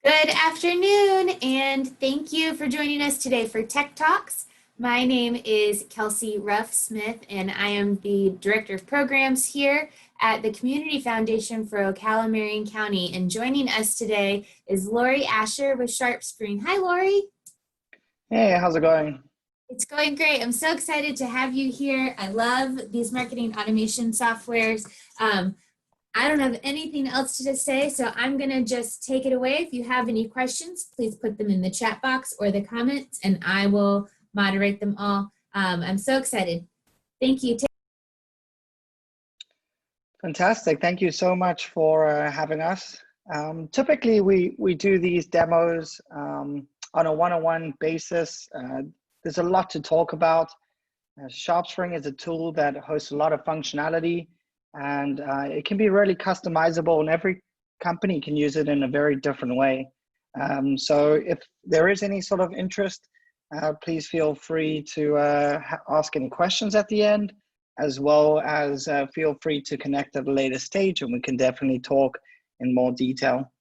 Good afternoon, and thank you for joining us today for Tech Talks. My name is Kelsey Ruff Smith, and I am the Director of Programs here at the Community Foundation for Ocala, Marion County. And joining us today is Lori Asher with SharpSpring. Hi, Lori. Hey, how's it going? It's going great. I'm so excited to have you here. I love these marketing automation softwares. I don't have anything else to say, so I'm going to just take it away. If you have any questions, please put them in the chat box or the comments, and I will moderate them all. I'm so excited. Thank you. Fantastic. Thank you so much for having us. Typically, we do these demos on a one-on-one basis. There's a lot to talk about. SharpSpring is a tool that hosts a lot of functionality, and it can be really customizable, and every company can use it in a very different way. So if there is any sort of interest, please feel free to ask any questions at the end, as well as feel free to connect at a later stage, and we can definitely talk in more detail.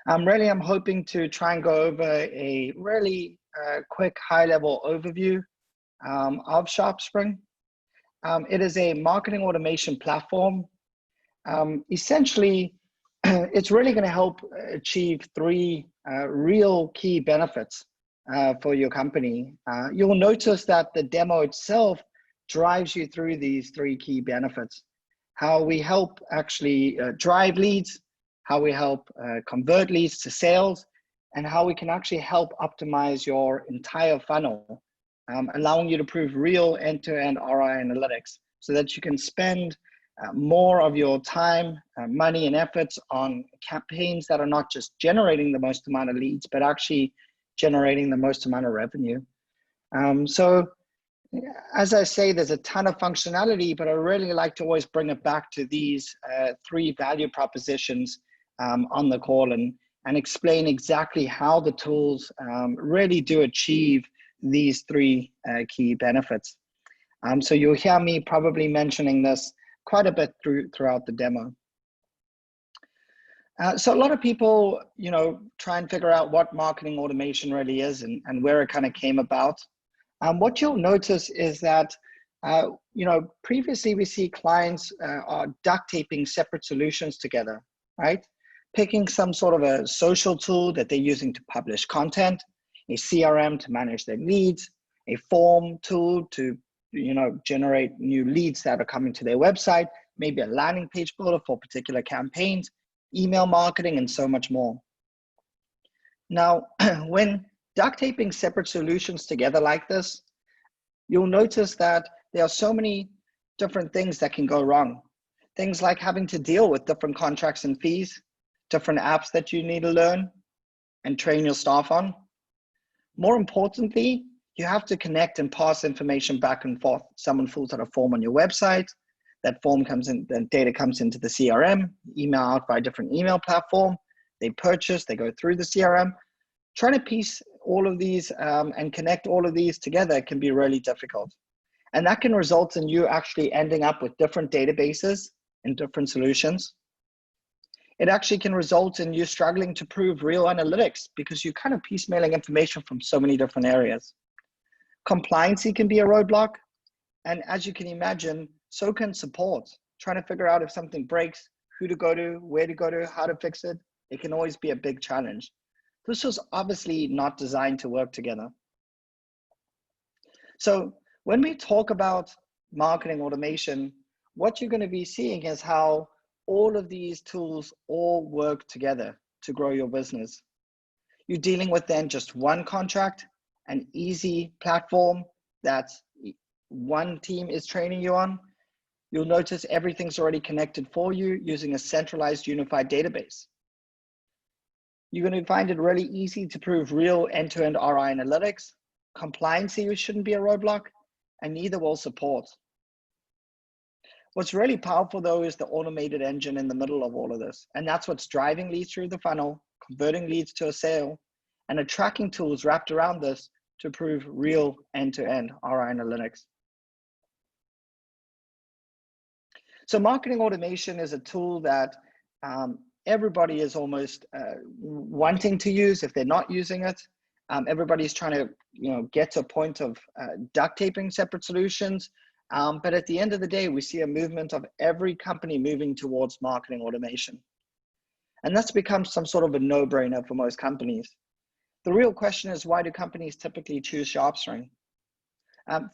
I'm hoping to try and go over a really quick high-level overview of SharpSpring. It is a marketing automation platform. Essentially, it's really going to help achieve three real key benefits for your company. You'll notice that the demo itself drives you through these three key benefits. How we help actually drive leads, how we help convert leads to sales, and how we can actually help optimize your entire funnel, allowing you to prove real end-to-end ROI analytics so that you can spend more of your time, money, and efforts on campaigns that are not just generating the most amount of leads, but actually generating the most amount of revenue. So as I say, there's a ton of functionality, but I really like to always bring it back to these three value propositions on the call and explain exactly how the tools really do achieve these three key benefits. So you'll hear me probably mentioning this quite a bit throughout the demo. So a lot of people, try and figure out what marketing automation really is and where it kind of came about. What you'll notice is that, previously we see clients are duct taping separate solutions together, right? Picking some sort of a social tool that they're using to publish content, a CRM to manage their leads, a form tool to generate new leads that are coming to their website, maybe a landing page builder for particular campaigns, email marketing, and so much more. Now, when duct taping separate solutions together like this, you'll notice that there are so many different things that can go wrong. Things like having to deal with different contracts and fees, different apps that you need to learn and train your staff on. More importantly, you have to connect and pass information back and forth. Someone fills out a form on your website, that form comes in, the data comes into the CRM, email out by a different email platform, they purchase, they go through the CRM. Trying to piece all of these and connect all of these together can be really difficult. And that can result in you actually ending up with different databases and different solutions. It actually can result in you struggling to prove real analytics because you're kind of piecemealing information from so many different areas. Compliancy can be a roadblock. And as you can imagine, so can support. Trying to figure out if something breaks, who to go to, where to go to, how to fix it. It can always be a big challenge. This was obviously not designed to work together. So when we talk about marketing automation, what you're going to be seeing is how all of these tools all work together to grow your business. You're dealing with then just one contract, an easy platform that one team is training you on. You'll notice everything's already connected for you using a centralized unified database. You're going to find it really easy to prove real end-to-end ROI analytics. Compliancy shouldn't be a roadblock, and neither will support. What's really powerful though is the automated engine in the middle of all of this. And that's what's driving leads through the funnel, converting leads to a sale, and a tracking tools wrapped around this to prove real end-to-end ROI analytics. So marketing automation is a tool that everybody is almost wanting to use if they're not using it. Everybody's trying to, get to a point of duct taping separate solutions. But at the end of the day, we see a movement of every company moving towards marketing automation. And that's become some sort of a no-brainer for most companies. The real question is, why do companies typically choose SharpSpring?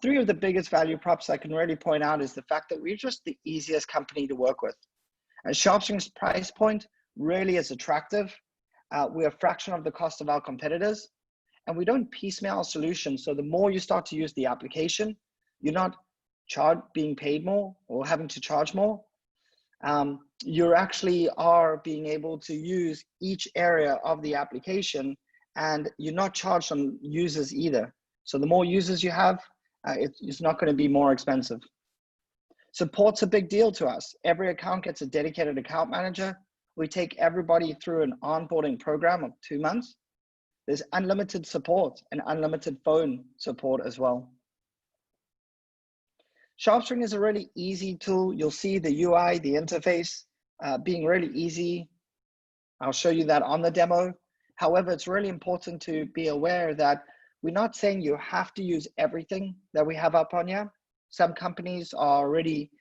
Three of the biggest value props I can really point out is the fact that we're just the easiest company to work with. And SharpSpring's price point really is attractive. We're a fraction of the cost of our competitors, and we don't piecemeal solutions. So the more you start to use the application, you're not being paid more or having to charge more. You actually are being able to use each area of the application, and you're not charged on users either. So the more users you have, it's not going to be more expensive. Support's a big deal to us. Every account gets a dedicated account manager. We take everybody through an onboarding program of 2 months. There's unlimited support and unlimited phone support as well. SharpSpring is a really easy tool. You'll see the UI, the interface being really easy. I'll show you that on the demo. However, it's really important to be aware that we're not saying you have to use everything that we have up on here. Some companies are already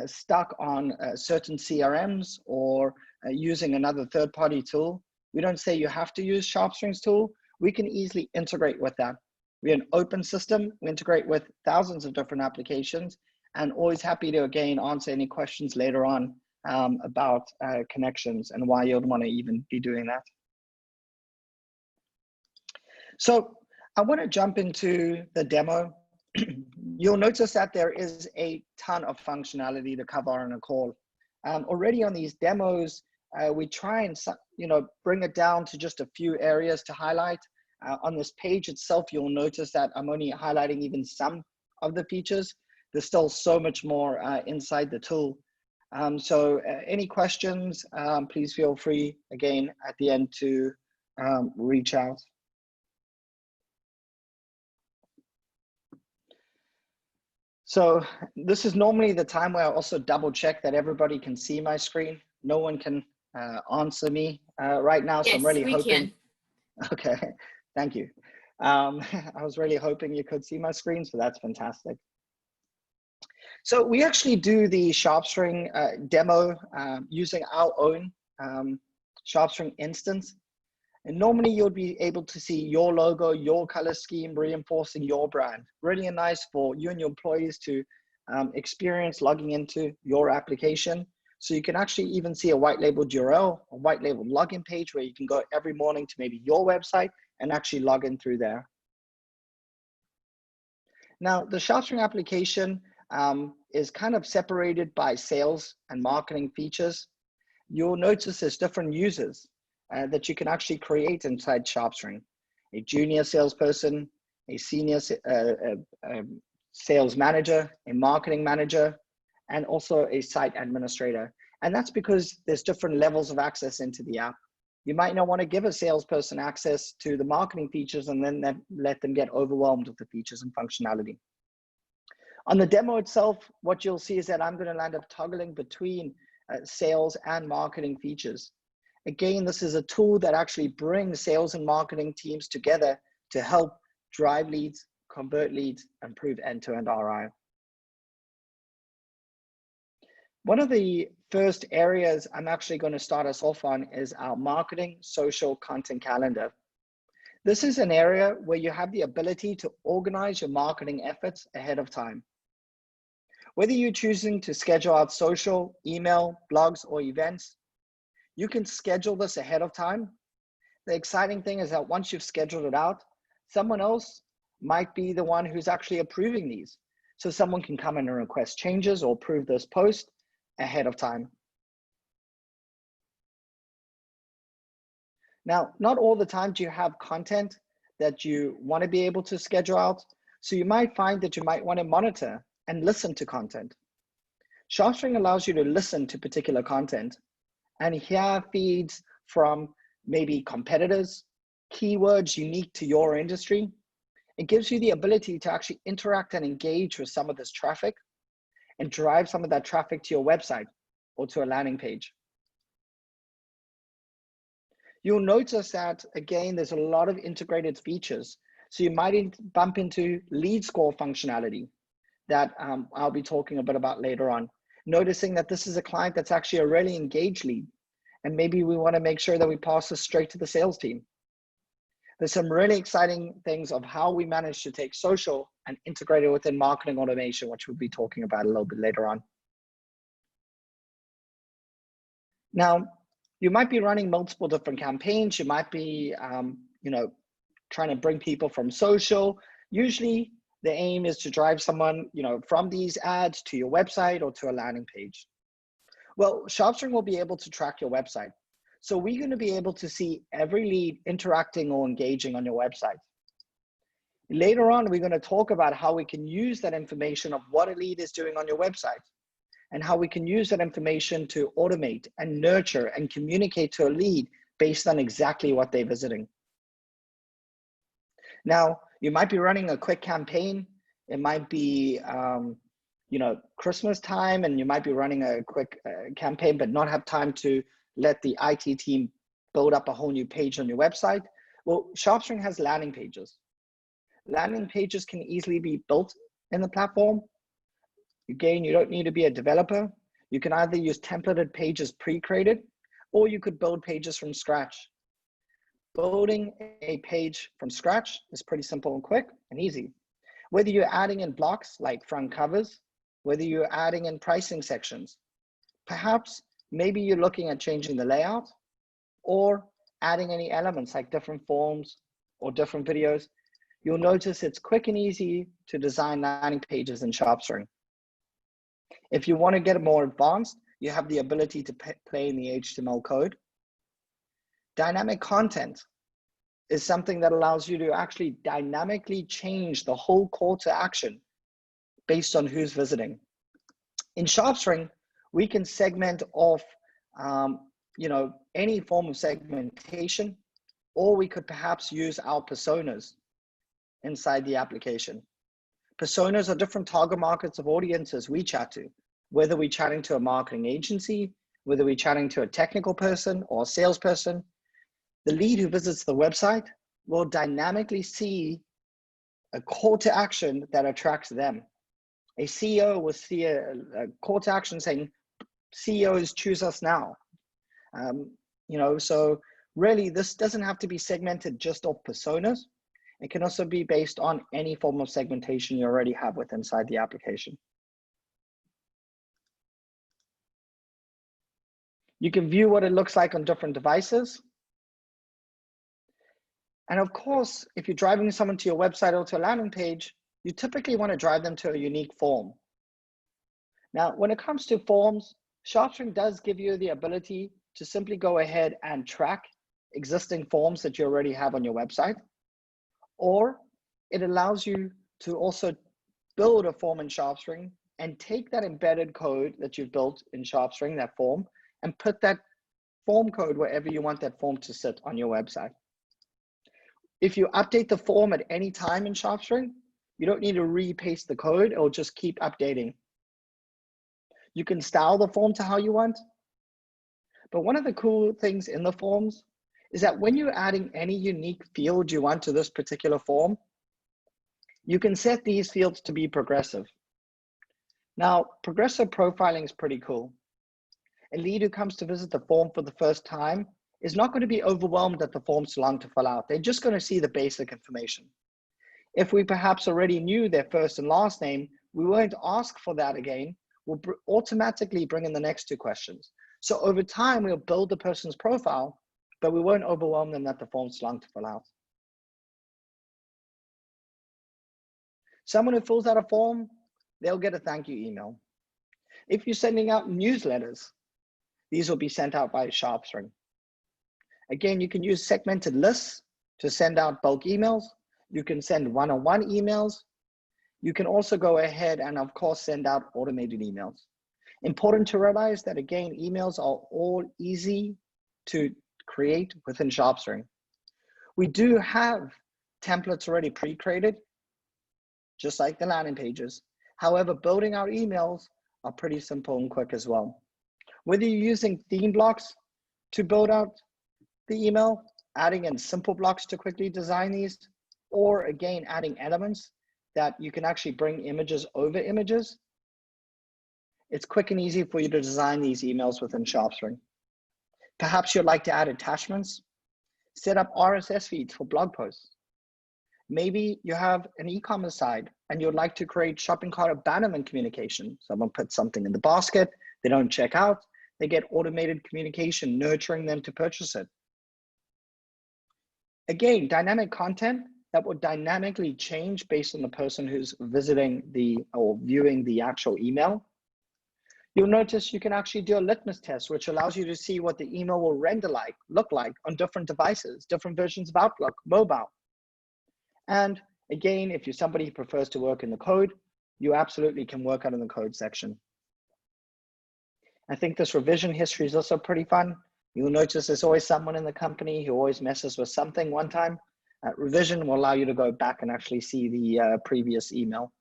stuck on certain CRMs or using another third-party tool. We don't say you have to use SharpSpring's tool. We can easily integrate with that. We're an open system. We integrate with thousands of different applications, and always happy to, again, answer any questions later on about connections and why you'd want to even be doing that. So I want to jump into the demo. You'll notice that there is a ton of functionality to cover on a call. Already on these demos, we try and bring it down to just a few areas to highlight. On this page itself, you'll notice that I'm only highlighting even some of the features. There's still so much more inside the tool. So any questions, please feel free, again, at the end to reach out. So this is normally the time where I also double check that everybody can see my screen. No one can answer me right now, so yes, I'm really hoping. Can. Okay, thank you. I was really hoping you could see my screen, so that's fantastic. So we actually do the SharpSpring demo using our own SharpSpring instance. And normally you'll be able to see your logo, your color scheme, reinforcing your brand. Really nice for you and your employees to experience logging into your application. So you can actually even see a white labeled URL, a white labeled login page where you can go every morning to maybe your website and actually log in through there. Now, the SharpSpring application is kind of separated by sales and marketing features. You'll notice there's different users that you can actually create inside SharpSpring. A junior salesperson, a senior sales manager, a marketing manager, and also a site administrator. And that's because there's different levels of access into the app. You might not want to give a salesperson access to the marketing features and then let them get overwhelmed with the features and functionality. On the demo itself, what you'll see is that I'm going to land up toggling between sales and marketing features. Again, this is a tool that actually brings sales and marketing teams together to help drive leads, convert leads, and improve end-to-end ROI. One of the first areas I'm actually going to start us off on is our marketing social content calendar. This is an area where you have the ability to organize your marketing efforts ahead of time. Whether you're choosing to schedule out social, email, blogs, or events, you can schedule this ahead of time. The exciting thing is that once you've scheduled it out, someone else might be the one who's actually approving these. So someone can come in and request changes or approve this post ahead of time. Now, not all the time do you have content that you want to be able to schedule out. So you might find that you might want to monitor and listen to content. SharpSpring allows you to listen to particular content and hear feeds from maybe competitors, keywords unique to your industry. It gives you the ability to actually interact and engage with some of this traffic and drive some of that traffic to your website or to a landing page. You'll notice that, again, there's a lot of integrated features. So you might bump into lead score functionality that I'll be talking a bit about later on. Noticing that this is a client that's actually a really engaged lead, and maybe we want to make sure that we pass this straight to the sales team. There's some really exciting things of how we manage to take social and integrate it within marketing automation, which we'll be talking about a little bit later on. Now, you might be running multiple different campaigns. You might be, trying to bring people from social. Usually the aim is to drive someone, from these ads to your website or to a landing page. Well, SharpSpring will be able to track your website. So we're going to be able to see every lead interacting or engaging on your website. Later on, we're going to talk about how we can use that information of what a lead is doing on your website and how we can use that information to automate and nurture and communicate to a lead based on exactly what they're visiting. Now, you might be running a quick campaign. It might be, Christmas time, and you might be running a quick campaign, but not have time to let the IT team build up a whole new page on your website. Well, SharpSpring has landing pages. Landing pages can easily be built in the platform. Again, you don't need to be a developer. You can either use templated pages pre-created, or you could build pages from scratch. Building a page from scratch is pretty simple and quick and easy. Whether you're adding in blocks like front covers, whether you're adding in pricing sections, perhaps maybe you're looking at changing the layout or adding any elements like different forms or different videos, you'll notice it's quick and easy to design landing pages in SharpSpring. If you want to get more advanced, you have the ability to play in the HTML code. Dynamic content is something that allows you to actually dynamically change the whole call to action based on who's visiting. In SharpSpring, we can segment off, any form of segmentation, or we could perhaps use our personas inside the application. Personas are different target markets of audiences we chat to, whether we're chatting to a marketing agency, whether we're chatting to a technical person or a salesperson. The lead who visits the website will dynamically see a call to action that attracts them. A CEO will see a call to action saying, CEOs choose us now. So really this doesn't have to be segmented just off personas. It can also be based on any form of segmentation you already have with inside the application. You can view what it looks like on different devices. And of course, if you're driving someone to your website or to a landing page, you typically want to drive them to a unique form. Now, when it comes to forms, SharpSpring does give you the ability to simply go ahead and track existing forms that you already have on your website, or it allows you to also build a form in SharpSpring and take that embedded code that you've built in SharpSpring, that form, and put that form code wherever you want that form to sit on your website. If you update the form at any time in SharpSpring, you don't need to repaste the code, it'll just keep updating. You can style the form to how you want. But one of the cool things in the forms is that when you're adding any unique field you want to this particular form, you can set these fields to be progressive. Now, progressive profiling is pretty cool. A lead who comes to visit the form for the first time is not going to be overwhelmed that the form's too long to fill out. They're just going to see the basic information. If we perhaps already knew their first and last name, we won't ask for that again. We'll automatically bring in the next two questions. So over time, we'll build the person's profile, but we won't overwhelm them that the form's too long to fill out. Someone who fills out a form, they'll get a thank you email. If you're sending out newsletters, these will be sent out by SharpSpring. Again, you can use segmented lists to send out bulk emails. You can send one-on-one emails. You can also go ahead and, of course, send out automated emails. Important to realize that, again, emails are all easy to create within SharpSpring. We do have templates already pre-created, just like the landing pages. However, building our emails are pretty simple and quick as well. Whether you're using theme blocks to build out the email, adding in simple blocks to quickly design these, or again, adding elements that you can actually bring images over images. It's quick and easy for you to design these emails within SharpSpring. Perhaps you'd like to add attachments, set up RSS feeds for blog posts. Maybe you have an e-commerce site and you'd like to create shopping cart abandonment communication. Someone puts something in the basket, they don't check out, they get automated communication nurturing them to purchase it. Again, dynamic content that will dynamically change based on the person who's visiting or viewing the actual email. You'll notice you can actually do a litmus test, which allows you to see what the email will look like on different devices, different versions of Outlook, mobile. And again, if you're somebody who prefers to work in the code, you absolutely can work out in the code section. I think this revision history is also pretty fun. You'll notice there's always someone in the company who always messes with something one time. Revision will allow you to go back and actually see the previous email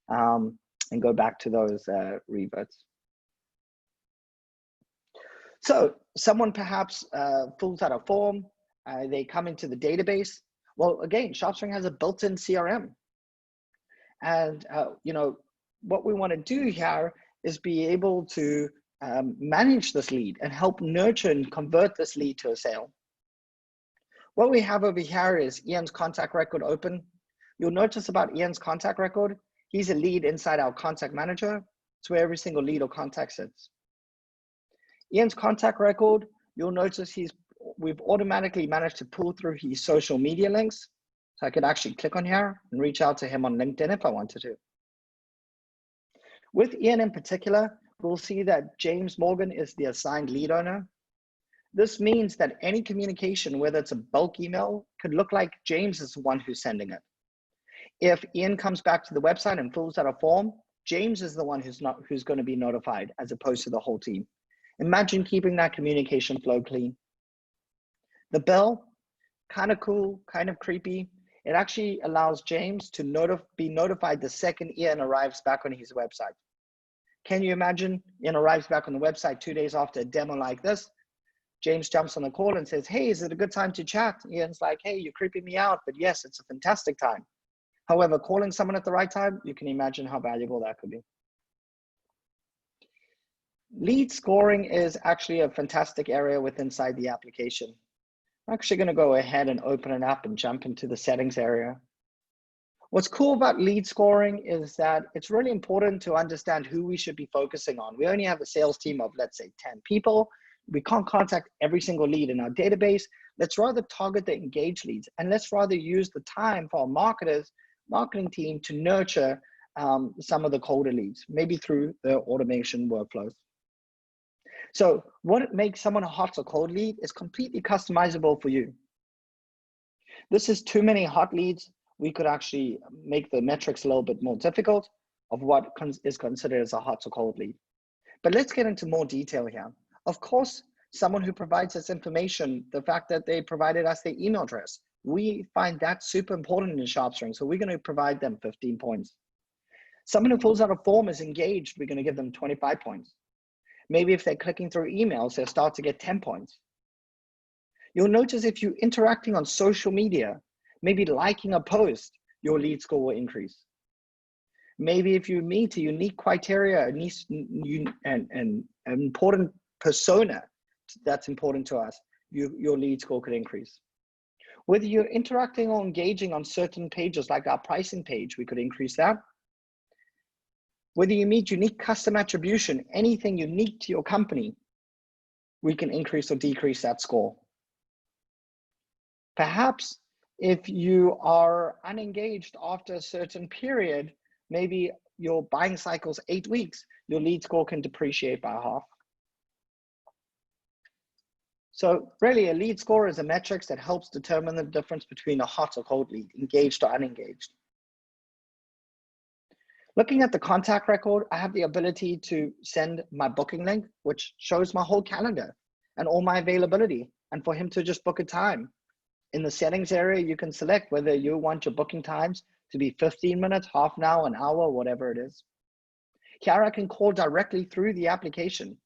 and go back to those reverts. So someone perhaps fills out a form, they come into the database. Well, again, SharpSpring has a built-in CRM. And what we want to do here is be able to manage this lead and help nurture and convert this lead to a sale. What we have over here is Ian's contact record open. You'll notice about Ian's contact record, he's a lead inside our contact manager. It's where every single lead or contact sits. Ian's contact record, you'll notice we've automatically managed to pull through his social media links. So I could actually click on here and reach out to him on LinkedIn if I wanted to. With Ian in particular, we'll see that James Morgan is the assigned lead owner. This means that any communication, whether it's a bulk email, could look like James is the one who's sending it. If Ian comes back to the website and fills out a form, James is the one who's going to be notified as opposed to the whole team. Imagine keeping that communication flow clean. The bell, kind of cool, kind of creepy. It actually allows James to be notified the second Ian arrives back on his website. Can you imagine Ian arrives back on the website 2 days after a demo like this? James jumps on the call and says, hey, is it a good time to chat? Ian's like, hey, you're creeping me out, but yes, it's a fantastic time. However, calling someone at the right time, you can imagine how valuable that could be. Lead scoring is actually a fantastic area inside the application. I'm actually going to go ahead and open it up and jump into the settings area. What's cool about lead scoring is that it's really important to understand who we should be focusing on. We only have a sales team of, let's say, 10 people. We can't contact every single lead in our database. Let's rather target the engaged leads, and let's rather use the time for our marketing team to nurture some of the colder leads, maybe through the automation workflows. So what makes someone a hot or cold lead is completely customizable for you. This is too many hot leads. We could actually make the metrics a little bit more difficult of what is considered as a hot or cold lead. But let's get into more detail here. Of course, someone who provides us information, the fact that they provided us their email address, we find that super important in SharpSpring. So we're going to provide them 15 points. Someone who fills out a form is engaged, we're going to give them 25 points. Maybe if they're clicking through emails, they'll start to get 10 points. You'll notice if you're interacting on social media, maybe liking a post, your lead score will increase. Maybe if you meet a unique criteria, an important persona that's important to us, your lead score could increase. Whether you're interacting or engaging on certain pages like our pricing page, we could increase that. Whether you meet unique custom attribution, anything unique to your company, we can increase or decrease that score. Perhaps if you are unengaged after a certain period, maybe your buying cycle's 8 weeks, your lead score can depreciate by half. So really a lead score is a metric that helps determine the difference between a hot or cold lead, engaged or unengaged. Looking at the contact record, I have the ability to send my booking link, which shows my whole calendar and all my availability, and for him to just book a time. In the settings area, you can select whether you want your booking times to be 15 minutes, half an hour, whatever it is. Here I can call directly through the application.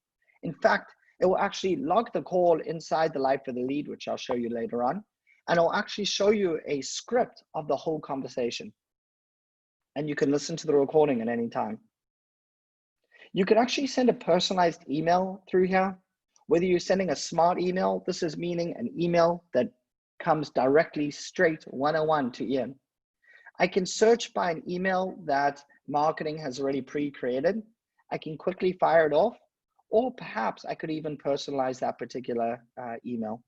In fact, It will actually log the call inside the life of the lead, which I'll show you later on. And it'll actually show you a script of the whole conversation. And you can listen to the recording at any time. You can actually send a personalized email through here. Whether you're sending a smart email, this is meaning an email that comes directly straight one-on-one to Ian. I can search by an email that marketing has already pre-created. I can quickly fire it off, or perhaps I could even personalize that particular email.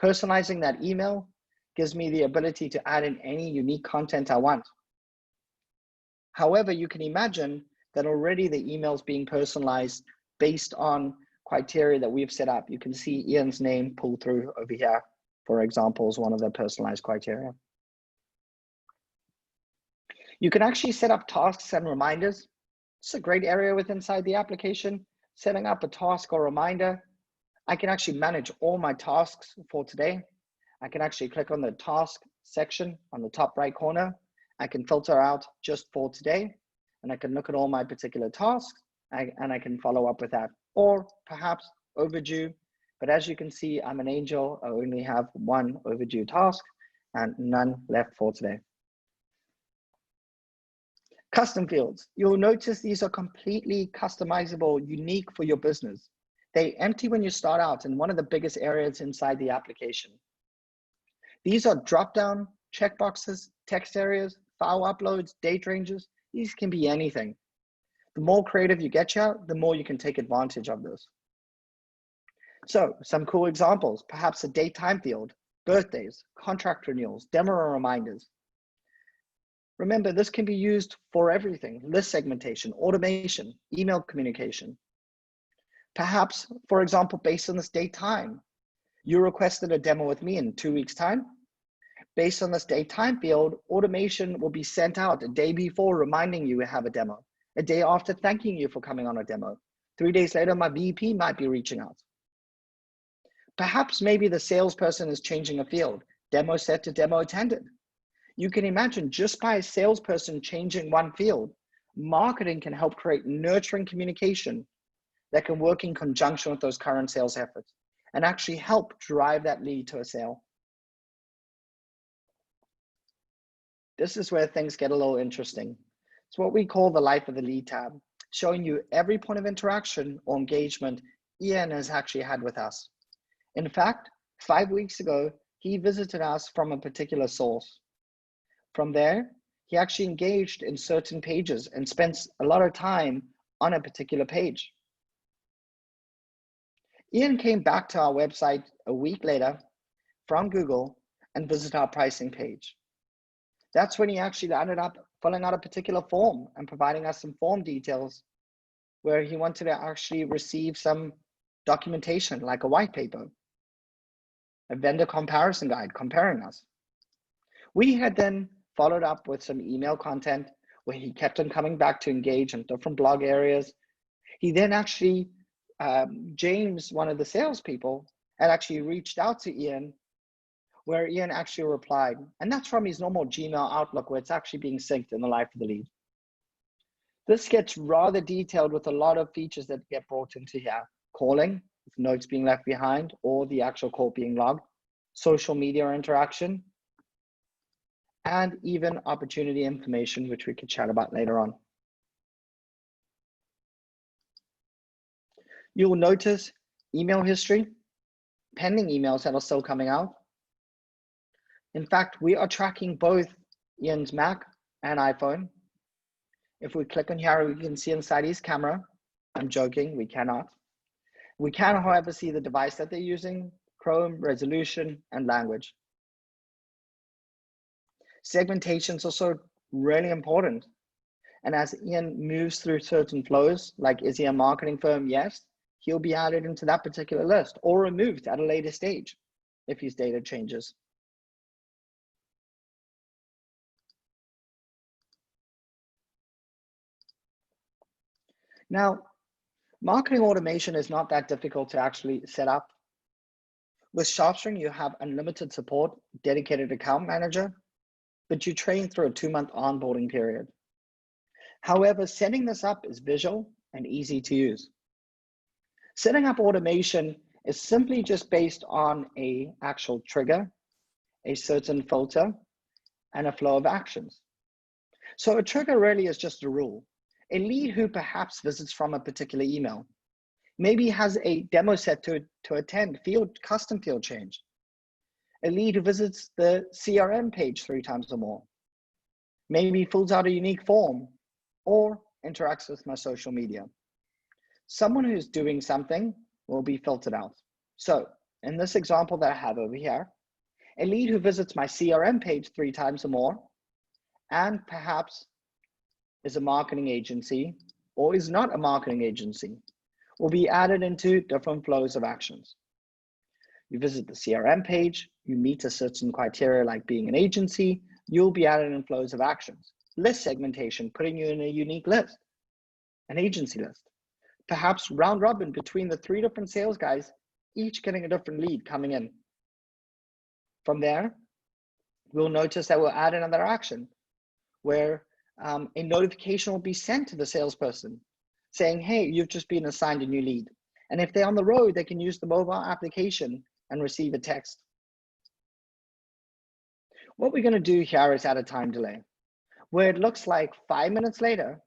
Personalizing that email gives me the ability to add in any unique content I want. However, you can imagine that already the email is being personalized based on criteria that we've set up. You can see Ian's name pull through over here, for example, is one of the personalized criteria. You can actually set up tasks and reminders. It's a great area within inside the application. Setting up a task or reminder. I can actually manage all my tasks for today. I can actually click on the task section on the top right corner. I can filter out just for today, and I can look at all my particular tasks, and I can follow up with that. Or perhaps overdue, but as you can see, I'm an angel. I only have one overdue task and none left for today. Custom fields. You'll notice these are completely customizable, unique for your business. They empty when you start out in one of the biggest areas inside the application. These are drop-down checkboxes, text areas, file uploads, date ranges. These can be anything. The more creative you get, the more you can take advantage of this. So some cool examples, perhaps a date time field, birthdays, contract renewals, demo reminders. Remember, this can be used for everything: list segmentation, automation, email communication. Perhaps, for example, based on this date time, you requested a demo with me in 2 weeks' time. Based on this date time field, automation will be sent out a day before reminding you we have a demo, a day after thanking you for coming on a demo. 3 days later, my VP might be reaching out. Perhaps maybe the salesperson is changing a field, demo set to demo attended. You can imagine just by a salesperson changing one field, marketing can help create nurturing communication that can work in conjunction with those current sales efforts and actually help drive that lead to a sale. This is where things get a little interesting. It's what we call the life of the lead tab, showing you every point of interaction or engagement Ian has actually had with us. In fact, 5 weeks ago, he visited us from a particular source. From there, he actually engaged in certain pages and spent a lot of time on a particular page. Ian came back to our website a week later from Google and visited our pricing page. That's when he actually ended up filling out a particular form and providing us some form details where he wanted to actually receive some documentation like a white paper, a vendor comparison guide comparing us. We had then followed up with some email content where he kept on coming back to engage in different blog areas. He then actually, James, one of the salespeople, had actually reached out to Ian, where Ian actually replied. And that's from his normal Gmail Outlook, where it's actually being synced in the life of the lead. This gets rather detailed with a lot of features that get brought into here. Calling, with notes being left behind, or the actual call being logged, social media interaction, and even opportunity information, which we could chat about later on. You'll notice email history, pending emails that are still coming out. In fact, we are tracking both Ian's Mac and iPhone. If we click on here, we can see inside his camera. I'm joking, we cannot. We can, however, see the device that they're using, Chrome, resolution, and language. Segmentation is also really important. And as Ian moves through certain flows, like is he a marketing firm? Yes, he'll be added into that particular list or removed at a later stage if his data changes. Now, marketing automation is not that difficult to actually set up. With SharpSpring, you have unlimited support, dedicated account manager, but you train through a 2-month onboarding period. However, setting this up is visual and easy to use. Setting up automation is simply just based on an actual trigger, a certain filter, and a flow of actions. So a trigger really is just a rule. A lead who perhaps visits from a particular email, maybe has a demo set to attend, custom field change. A lead who visits the CRM page 3 times or more, maybe fills out a unique form or interacts with my social media. Someone who's doing something will be filtered out. So in this example that I have over here, a lead who visits my CRM page 3 times or more, and perhaps is a marketing agency or is not a marketing agency, will be added into different flows of actions. You visit the CRM page, you meet a certain criteria like being an agency, you'll be added in flows of actions. List segmentation, putting you in a unique list, an agency list. Perhaps round robin between the 3 different sales guys, each getting a different lead coming in. From there, we'll notice that we'll add another action where a notification will be sent to the salesperson saying, hey, you've just been assigned a new lead. And if they're on the road, they can use the mobile application and receive a text. What we're going to do here is add a time delay, where it looks like 5 minutes later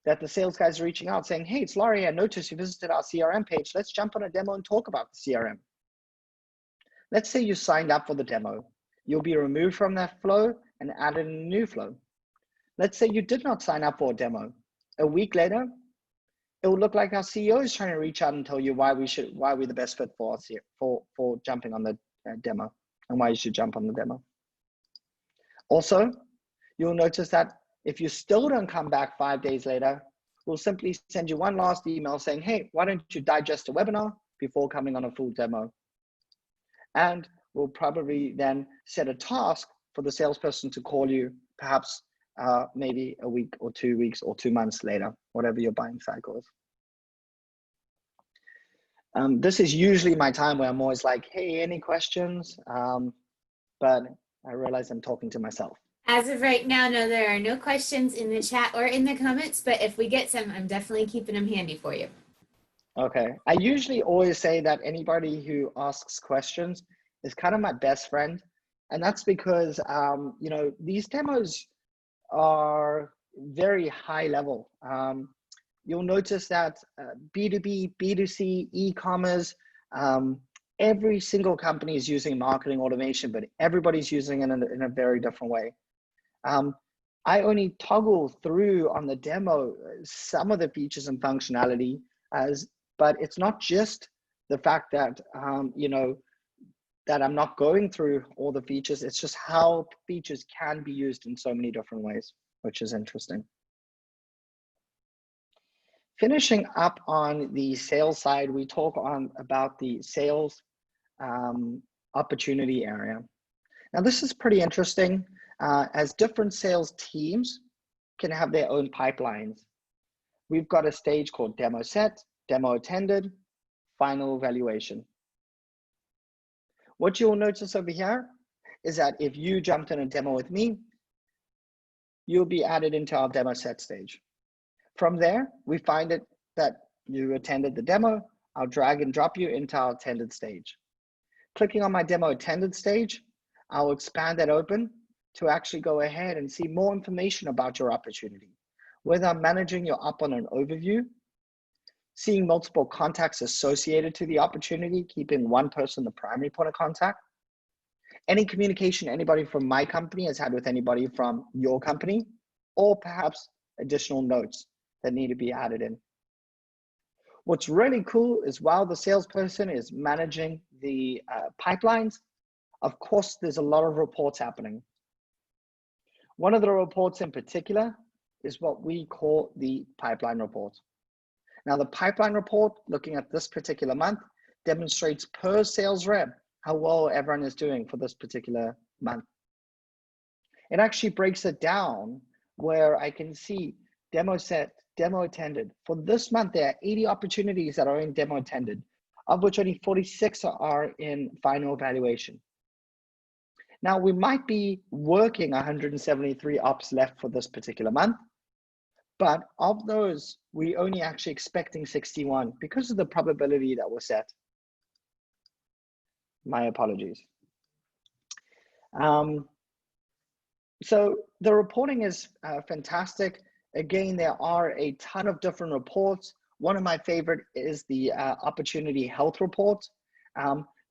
that the sales guys are reaching out saying, hey, it's Laurie, I noticed you visited our CRM page. Let's jump on a demo and talk about the CRM. Let's say you signed up for the demo. You'll be removed from that flow and added in a new flow. Let's say you did not sign up for a demo. A week later, it will look like our CEO is trying to reach out and tell you why we're the best fit for us here, for jumping on the demo and why you should jump on the demo. Also, you'll notice that if you still don't come back 5 days later, we'll simply send you one last email saying, hey, why don't you digest a webinar before coming on a full demo? And we'll probably then set a task for the salesperson to call you perhaps maybe a week or 2 weeks or 2 months later, whatever your buying cycle is. This is usually my time where I'm always like, hey, any questions? But I realize I'm talking to myself. As of right now, no, there are no questions in the chat or in the comments, but if we get some, I'm definitely keeping them handy for you. Okay. I usually always say that anybody who asks questions is kind of my best friend. And that's because, you know, these demos are very high level. You'll notice that B2B, B2C, e-commerce, every single company is using marketing automation, but everybody's using it in a very different way. I only toggle through on the demo some of the features and functionality, but it's not just the fact that, you know, that I'm not going through all the features. It's just how features can be used in so many different ways, which is interesting. Finishing up on the sales side, we talk about the sales opportunity area. Now, this is pretty interesting as different sales teams can have their own pipelines. We've got a stage called demo set, demo attended, final evaluation. What you'll notice over here is that if you jumped in a demo with me, you'll be added into our demo set stage. From there, we find it that you attended the demo. I'll drag and drop you into our attended stage. Clicking on my demo attended stage, I'll expand that open to actually go ahead and see more information about your opportunity. Whether I'm managing your up on an overview, seeing multiple contacts associated to the opportunity, keeping one person the primary point of contact, any communication anybody from my company has had with anybody from your company, or perhaps additional notes that need to be added in. What's really cool is while the salesperson is managing the pipelines, of course, there's a lot of reports happening. One of the reports in particular is what we call the pipeline report. Now, the pipeline report, looking at this particular month, demonstrates per sales rep how well everyone is doing for this particular month. It actually breaks it down where I can see demo set, demo attended. For this month, there are 80 opportunities that are in demo attended, of which only 46 are in final evaluation. Now, we might be working 173 ops left for this particular month, But of those, we only actually expecting 61 because of the probability that was set. My apologies. So the reporting is fantastic. Again, there are a ton of different reports. One of my favorite is the Opportunity Health Report.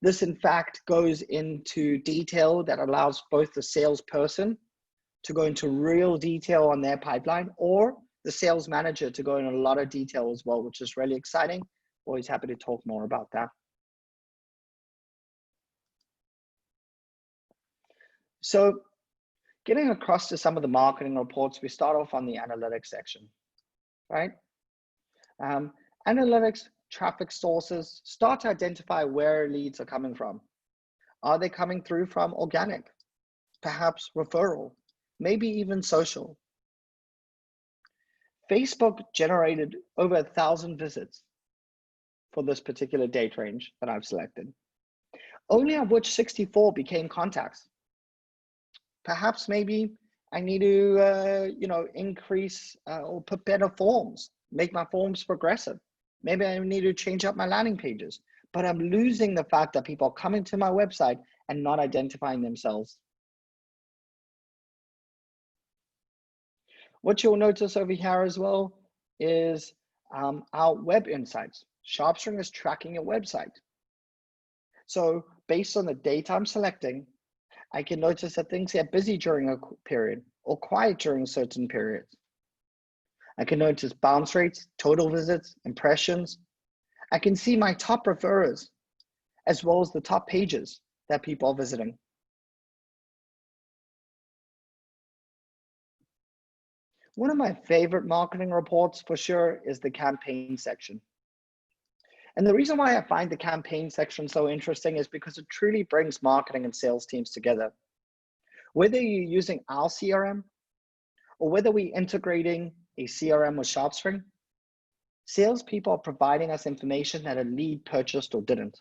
This, in fact, goes into detail that allows both the salesperson to go into real detail on their pipeline, or the sales manager to go in a lot of detail as well, which is really exciting. Always happy to talk more about that. So getting across to some of the marketing reports, we start off on the analytics section, right? Analytics, traffic sources, start to identify where leads are coming from. Are they coming through from organic, perhaps referral, maybe even social? Facebook generated over 1,000 visits for this particular date range that I've selected, only of which 64 became contacts. Perhaps maybe I need to, increase or put better forms, make my forms progressive. Maybe I need to change up my landing pages, but I'm losing the fact that people are coming to my website and not identifying themselves. What you'll notice over here as well is our web insights. SharpSpring is tracking your website. So based on the data I'm selecting, I can notice that things get busy during a period or quiet during certain periods. I can notice bounce rates, total visits, impressions. I can see my top referrers, as well as the top pages that people are visiting. One of my favorite marketing reports for sure is the campaign section. And the reason why I find the campaign section so interesting is because it truly brings marketing and sales teams together. Whether you're using our CRM or whether we're integrating a CRM with SharpSpring, salespeople are providing us information that a lead purchased or didn't.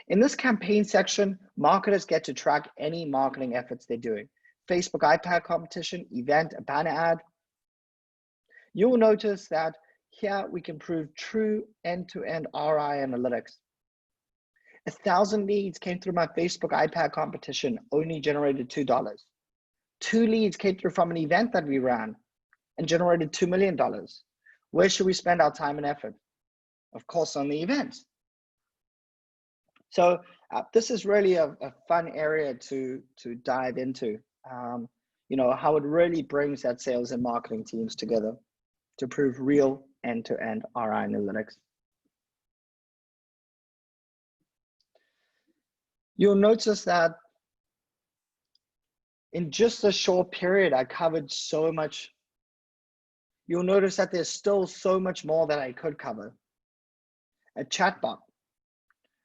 In this campaign section, marketers get to track any marketing efforts they're doing. Facebook iPad competition, event, a banner ad. You'll notice that here we can prove true end-to-end ROI analytics. 1,000 leads came through my Facebook iPad competition, only generated $2. 2 leads came through from an event that we ran and generated $2 million. Where should we spend our time and effort? Of course, on the event. So this is really a fun area to dive into. How it really brings that sales and marketing teams together to prove real end-to-end ROI analytics. You'll notice that in just a short period, I covered so much. You'll notice that there's still so much more that I could cover. A chatbot,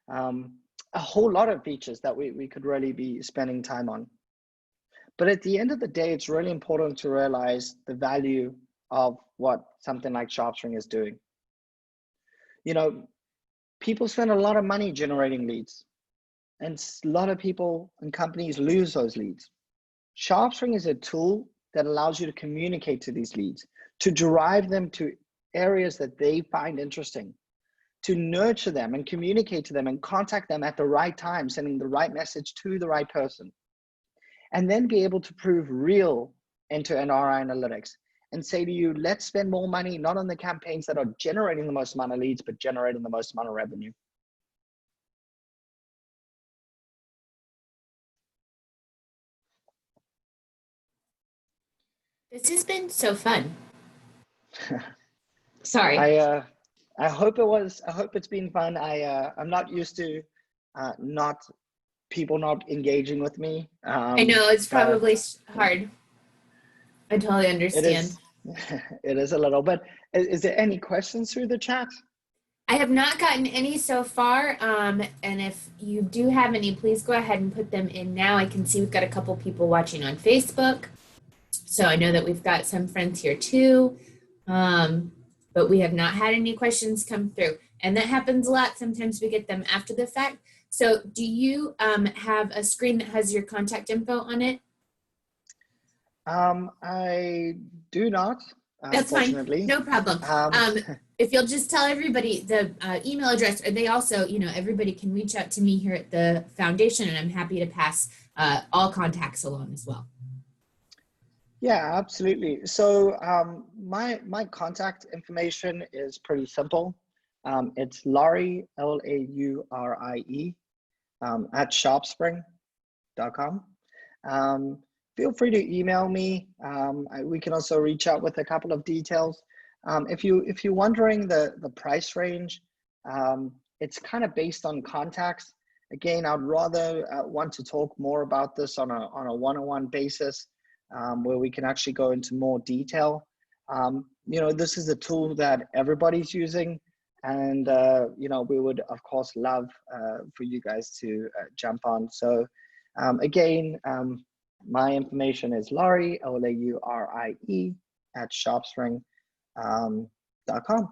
a whole lot of features that we could really be spending time on. But at the end of the day, it's really important to realize the value of what something like SharpSpring is doing. People spend a lot of money generating leads, and a lot of people and companies lose those leads. SharpSpring is a tool that allows you to communicate to these leads, to drive them to areas that they find interesting, to nurture them and communicate to them and contact them at the right time, sending the right message to the right person, and then be able to prove real end-to-end ROI analytics and say to you, let's spend more money, not on the campaigns that are generating the most amount of leads, but generating the most amount of revenue. This has been so fun. Sorry. I hope it was. I hope it's been fun. I'm not used to people not engaging with me. I know it's probably hard. I totally understand. It is a little, but is there any questions through the chat? I have not gotten any so far. And if you do have any, please go ahead and put them in now. I can see we've got a couple people watching on Facebook. So I know that we've got some friends here too. But we have not had any questions come through. And that happens a lot. Sometimes we get them after the fact. So do you have a screen that has your contact info on it? I do not, That's fine. unfortunately. No problem. Um, If you'll just tell everybody the email address, or they also, everybody can reach out to me here at the foundation, and I'm happy to pass all contacts along as well. yeah, absolutely. So my contact information is pretty simple. It's Laurie, Laurie, at SharpSpring.com. Feel free to email me. We can also reach out with a couple of details. If you're wondering the price range, it's kind of based on contacts. Again, I'd rather want to talk more about this on a one-on-one basis, where we can actually go into more detail. This is a tool that everybody's using, and we would of course love for you guys to jump on. So again, my information is Laurie, Laurie, at SharpSpring.com.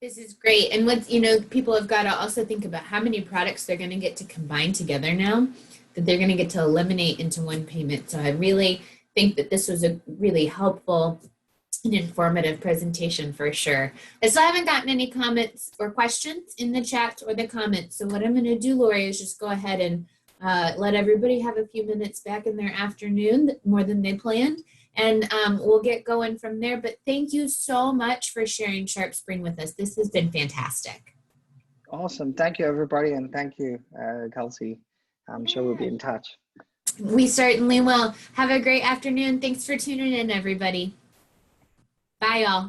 This is great. And what, people have got to also think about how many products they're going to get to combine together now that they're going to get to eliminate into one payment. So I really think that this was a really helpful and informative presentation for sure. I still haven't gotten any comments or questions in the chat or the comments. So what I'm going to do, Lori, is just go ahead and let everybody have a few minutes back in their afternoon, more than they planned, and we'll get going from there. But thank you so much for sharing SharpSpring with us. This has been fantastic. Awesome. Thank you, everybody. And thank you, Kelsey. I'm sure we'll be in touch. We certainly will. Have a great afternoon. Thanks for tuning in, everybody. Bye, y'all.